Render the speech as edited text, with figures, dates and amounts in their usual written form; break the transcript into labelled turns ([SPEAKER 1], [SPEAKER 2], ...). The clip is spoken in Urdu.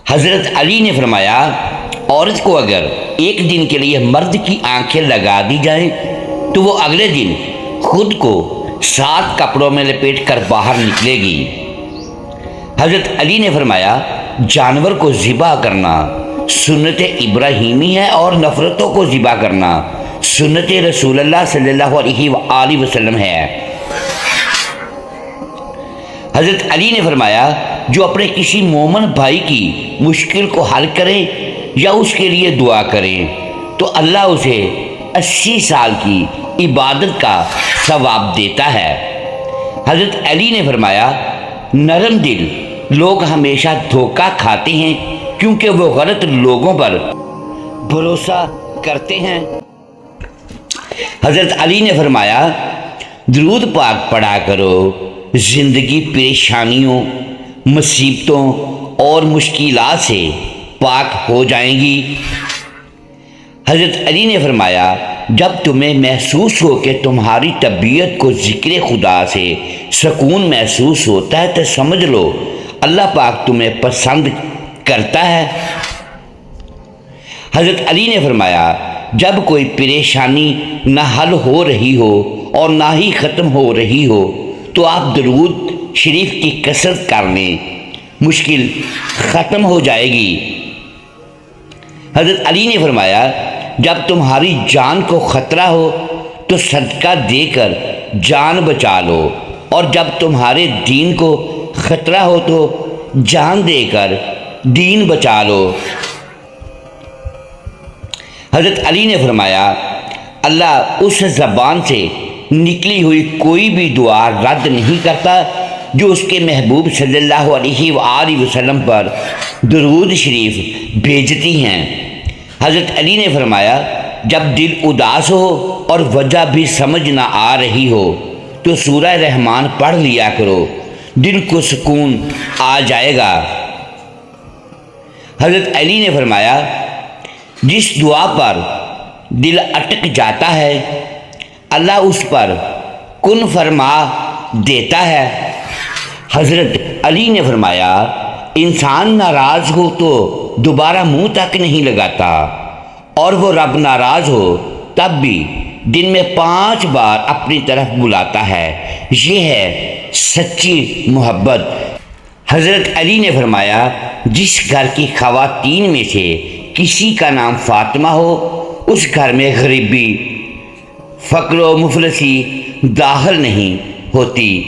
[SPEAKER 1] حضرت علی نے فرمایا عورت کو اگر ایک دن کے لیے مرد کی آنکھیں لگا دی جائیں تو وہ اگلے دن خود کو 7 کپڑوں میں لپیٹ کر باہر نکلے گی۔ حضرت علی نے فرمایا جانور کو ذبح کرنا سنت ابراہیمی ہے اور نفرتوں کو ذبح کرنا سنت رسول اللہ صلی اللہ علیہ وآلہ وسلم ہے۔ حضرت علی نے فرمایا جو اپنے کسی مومن بھائی کی مشکل کو حل کرے یا اس کے لیے دعا کرے تو اللہ اسے 80 سال کی عبادت کا ثواب دیتا ہے۔ حضرت علی نے فرمایا نرم دل لوگ ہمیشہ دھوکہ کھاتے ہیں کیونکہ وہ غلط لوگوں پر بھروسہ کرتے ہیں۔ حضرت علی نے فرمایا درود پاک پڑھا کرو، زندگی پریشانیوں، مصیبتوں اور مشکلات سے پاک ہو جائیں گی۔ حضرت علی نے فرمایا جب تمہیں محسوس ہو کہ تمہاری طبیعت کو ذکر خدا سے سکون محسوس ہوتا ہے تو سمجھ لو اللہ پاک تمہیں پسند کرتا ہے۔ حضرت علی نے فرمایا جب کوئی پریشانی نہ حل ہو رہی ہو اور نہ ہی ختم ہو رہی ہو تو آپ درود شریف کی کثرت کر لیں، مشکل ختم ہو جائے گی۔ حضرت علی نے فرمایا جب تمہاری جان کو خطرہ ہو تو صدقہ دے کر جان بچا لو اور جب تمہارے دین کو خطرہ ہو تو جان دے کر دین بچا لو۔ حضرت علی نے فرمایا اللہ اس زبان سے نکلی ہوئی کوئی بھی دعا رد نہیں کرتا جو اس کے محبوب صلی اللہ علیہ وآلہ وسلم پر درود شریف بھیجتی ہیں۔ حضرت علی نے فرمایا جب دل اداس ہو اور وجہ بھی سمجھ نہ آ رہی ہو تو سورہ رحمان پڑھ لیا کرو، دل کو سکون آ جائے گا۔ حضرت علی نے فرمایا جس دعا پر دل اٹک جاتا ہے اللہ اس پر کن فرما دیتا ہے۔ حضرت علی نے فرمایا انسان ناراض ہو تو دوبارہ منہ تک نہیں لگاتا اور وہ رب ناراض ہو تب بھی دن میں 5 بار اپنی طرف بلاتا ہے، یہ ہے سچی محبت۔ حضرت علی نے فرمایا جس گھر کی خواتین میں سے کسی کا نام فاطمہ ہو اس گھر میں غریبی، فقر و مفلسی داخل نہیں ہوتی۔